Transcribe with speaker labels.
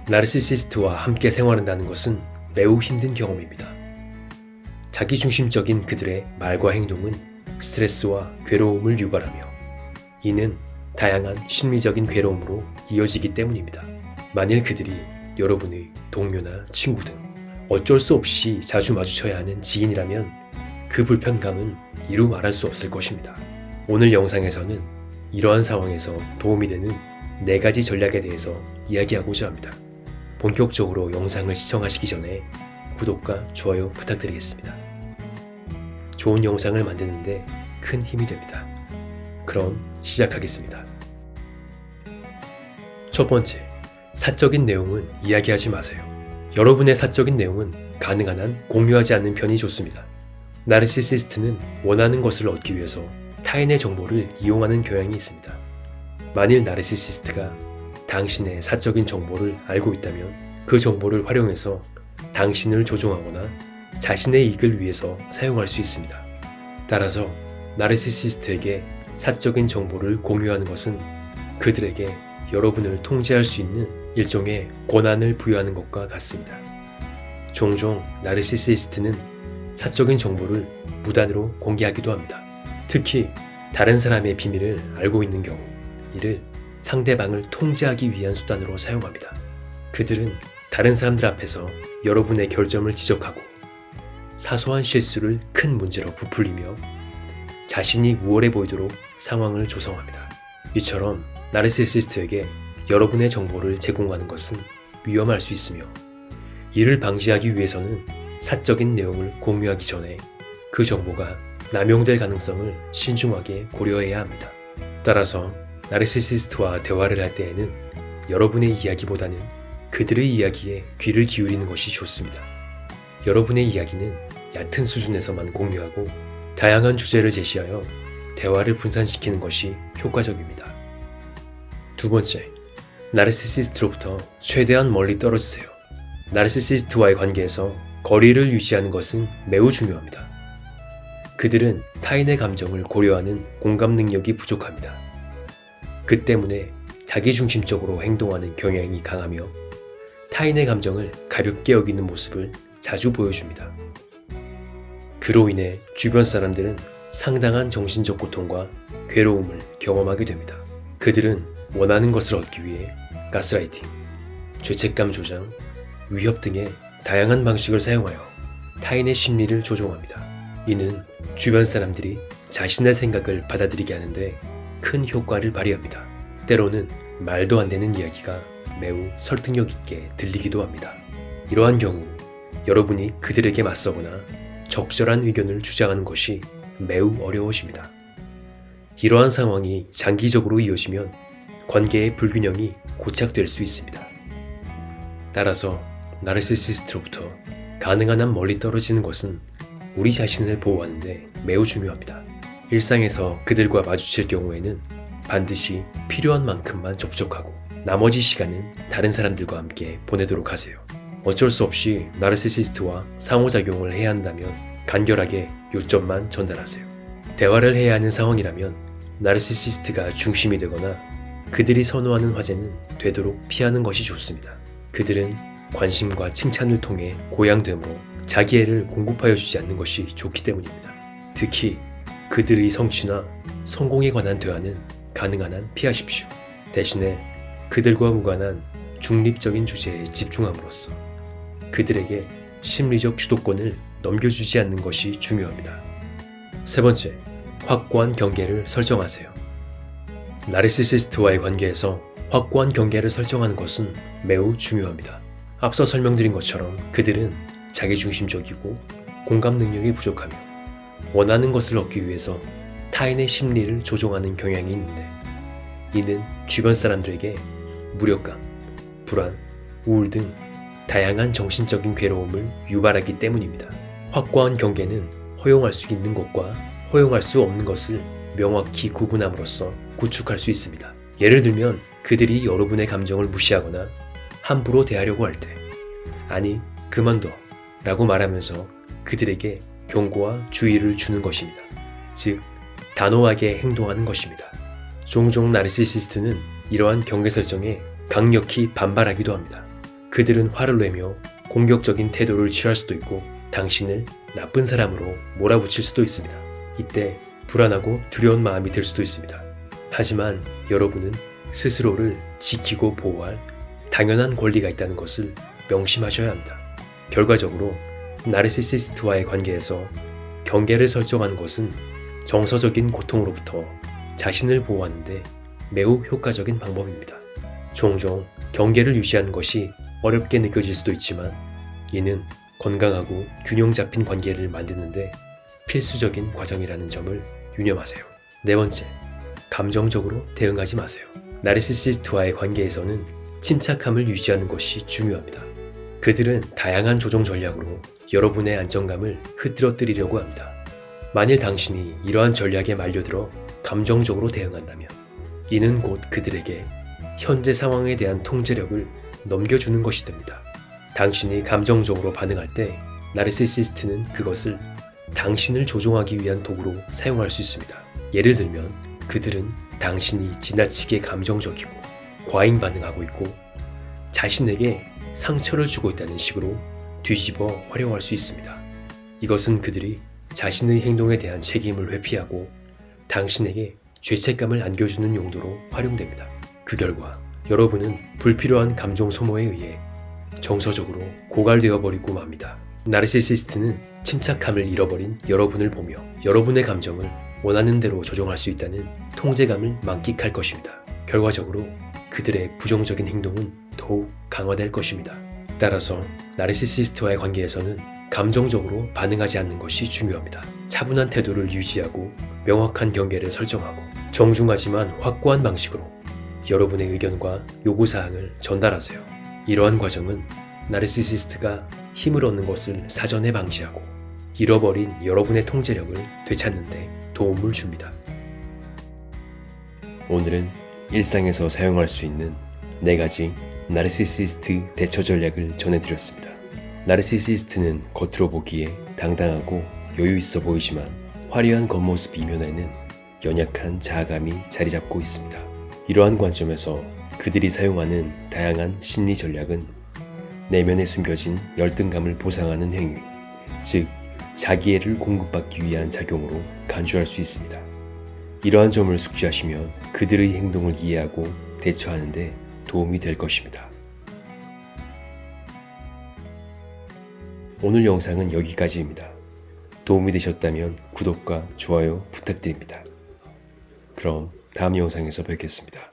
Speaker 1: 나르시시스트와 함께 생활한다는 것은 매우 힘든 경험입니다. 자기중심적인 그들의 말과 행동은 스트레스와 괴로움을 유발하며 이는 다양한 심리적인 괴로움으로 이어지기 때문입니다. 만일 그들이 여러분의 동료나 친구 등 어쩔 수 없이 자주 마주쳐야 하는 지인이라면 그 불편감은 이루 말할 수 없을 것입니다. 오늘 영상에서는 이러한 상황에서 도움이 되는 4가지 전략에 대해서 이야기하고자 합니다. 본격적으로 영상을 시청하시기 전에 구독과 좋아요 부탁드리겠습니다. 좋은 영상을 만드는데 큰 힘이 됩니다. 그럼 시작하겠습니다. 첫 번째, 사적인 내용은 이야기하지 마세요. 여러분의 사적인 내용은 가능한 한 공유하지 않는 편이 좋습니다. 나르시시스트는 원하는 것을 얻기 위해서 타인의 정보를 이용하는 경향이 있습니다. 만일 나르시시스트가 당신의 사적인 정보를 알고 있다면 그 정보를 활용해서 당신을 조종하거나 자신의 이익을 위해서 사용할 수 있습니다. 따라서 나르시시스트에게 사적인 정보를 공유하는 것은 그들에게 여러분을 통제할 수 있는 일종의 권한을 부여하는 것과 같습니다. 종종 나르시시스트는 사적인 정보를 무단으로 공개하기도 합니다. 특히 다른 사람의 비밀을 알고 있는 경우 이를 상대방을 통제하기 위한 수단으로 사용합니다. 그들은 다른 사람들 앞에서 여러분의 결점을 지적하고 사소한 실수를 큰 문제로 부풀리며 자신이 우월해 보이도록 상황을 조성합니다. 이처럼 나르시시스트에게 여러분의 정보를 제공하는 것은 위험할 수 있으며 이를 방지하기 위해서는 사적인 내용을 공유하기 전에 그 정보가 남용될 가능성을 신중하게 고려해야 합니다. 따라서 나르시시스트와 대화를 할 때에는 여러분의 이야기보다는 그들의 이야기에 귀를 기울이는 것이 좋습니다. 여러분의 이야기는 얕은 수준에서만 공유하고 다양한 주제를 제시하여 대화를 분산시키는 것이 효과적입니다. 두 번째, 나르시시스트로부터 최대한 멀리 떨어지세요. 나르시시스트와의 관계에서 거리를 유지하는 것은 매우 중요합니다. 그들은 타인의 감정을 고려하는 공감 능력이 부족합니다. 그 때문에 자기중심적으로 행동하는 경향이 강하며 타인의 감정을 가볍게 여기는 모습을 자주 보여줍니다. 그로 인해 주변 사람들은 상당한 정신적 고통과 괴로움을 경험하게 됩니다. 그들은 원하는 것을 얻기 위해 가스라이팅, 죄책감 조장, 위협 등의 다양한 방식을 사용하여 타인의 심리를 조종합니다. 이는 주변 사람들이 자신의 생각을 받아들이게 하는데 큰 효과를 발휘합니다. 때로는 말도 안 되는 이야기가 매우 설득력 있게 들리기도 합니다. 이러한 경우 여러분이 그들에게 맞서거나 적절한 의견을 주장하는 것이 매우 어려워집니다. 이러한 상황이 장기적으로 이어지면 관계의 불균형이 고착될 수 있습니다. 따라서 나르시시스트로부터 가능한 한 멀리 떨어지는 것은 우리 자신을 보호하는데 매우 중요합니다. 일상에서 그들과 마주칠 경우에는 반드시 필요한 만큼만 접촉하고 나머지 시간은 다른 사람들과 함께 보내도록 하세요. 어쩔 수 없이 나르시시스트와 상호작용을 해야 한다면 간결하게 요점만 전달하세요. 대화를 해야 하는 상황이라면 나르시시스트가 중심이 되거나 그들이 선호하는 화제는 되도록 피하는 것이 좋습니다. 그들은 관심과 칭찬을 통해 고양되므로 자기애를 공급하여 주지 않는 것이 좋기 때문입니다. 특히 그들의 성취나 성공에 관한 대화는 가능한 한 피하십시오. 대신에 그들과 무관한 중립적인 주제에 집중함으로써 그들에게 심리적 주도권을 넘겨주지 않는 것이 중요합니다. 세 번째, 확고한 경계를 설정하세요. 나르시시스트와의 관계에서 확고한 경계를 설정하는 것은 매우 중요합니다. 앞서 설명드린 것처럼 그들은 자기중심적이고 공감 능력이 부족하며 원하는 것을 얻기 위해서 타인의 심리를 조종하는 경향이 있는데 이는 주변 사람들에게 무력감, 불안, 우울 등 다양한 정신적인 괴로움을 유발하기 때문입니다. 확고한 경계는 허용할 수 있는 것과 허용할 수 없는 것을 명확히 구분함으로써 구축할 수 있습니다. 예를 들면 그들이 여러분의 감정을 무시하거나 함부로 대하려고 할 때 아니 그만둬 라고 말하면서 그들에게 경고와 주의를 주는 것입니다. 즉 단호하게 행동하는 것입니다. 종종 나르시시스트는 이러한 경계 설정에 강력히 반발하기도 합니다. 그들은 화를 내며 공격적인 태도를 취할 수도 있고 당신을 나쁜 사람으로 몰아붙일 수도 있습니다. 이때 불안하고 두려운 마음이 들 수도 있습니다. 하지만 여러분은 스스로를 지키고 보호할 당연한 권리가 있다는 것을 명심하셔야 합니다. 결과적으로 나르시시스트와의 관계에서 경계를 설정하는 것은 정서적인 고통으로부터 자신을 보호하는 데 매우 효과적인 방법입니다. 종종 경계를 유지하는 것이 어렵게 느껴질 수도 있지만 이는 건강하고 균형 잡힌 관계를 만드는데 필수적인 과정이라는 점을 유념하세요. 네 번째, 감정적으로 대응하지 마세요. 나르시시스트와의 관계에서는 침착함을 유지하는 것이 중요합니다. 그들은 다양한 조종 전략으로 여러분의 안정감을 흐트러뜨리려고 합니다. 만일 당신이 이러한 전략에 말려들어 감정적으로 대응한다면 이는 곧 그들에게 현재 상황에 대한 통제력을 넘겨주는 것이 됩니다. 당신이 감정적으로 반응할 때 나르시시스트는 그것을 당신을 조종하기 위한 도구로 사용할 수 있습니다. 예를 들면 그들은 당신이 지나치게 감정적이고 과잉 반응하고 있고 자신에게 상처를 주고 있다는 식으로 뒤집어 활용할 수 있습니다. 이것은 그들이 자신의 행동에 대한 책임을 회피하고 당신에게 죄책감을 안겨주는 용도로 활용됩니다. 그 결과 여러분은 불필요한 감정 소모에 의해 정서적으로 고갈되어 버리고 맙니다. 나르시시스트는 침착함을 잃어버린 여러분을 보며 여러분의 감정을 원하는 대로 조정할 수 있다는 통제감을 만끽할 것입니다. 결과적으로 그들의 부정적인 행동은 더욱 강화될 것입니다. 따라서 나르시시스트와의 관계에서는 감정적으로 반응하지 않는 것이 중요합니다. 차분한 태도를 유지하고 명확한 경계를 설정하고 정중하지만 확고한 방식으로 여러분의 의견과 요구사항을 전달하세요. 이러한 과정은 나르시시스트가 힘을 얻는 것을 사전에 방지하고 잃어버린 여러분의 통제력을 되찾는 데 도움을 줍니다. 오늘은 일상에서 사용할 수 있는 4가지 나르시시스트 대처 전략을 전해드렸습니다. 나르시시스트는 겉으로 보기에 당당하고 여유 있어 보이지만 화려한 겉모습 이면에는 연약한 자아감이 자리 잡고 있습니다. 이러한 관점에서 그들이 사용하는 다양한 심리 전략은 내면에 숨겨진 열등감을 보상하는 행위, 즉 자기애를 공급받기 위한 작용으로 간주할 수 있습니다. 이러한 점을 숙지하시면 그들의 행동을 이해하고 대처하는 데 도움이 될 것입니다. 오늘 영상은 여기까지입니다. 도움이 되셨다면 구독과 좋아요 부탁드립니다. 그럼 다음 영상에서 뵙겠습니다.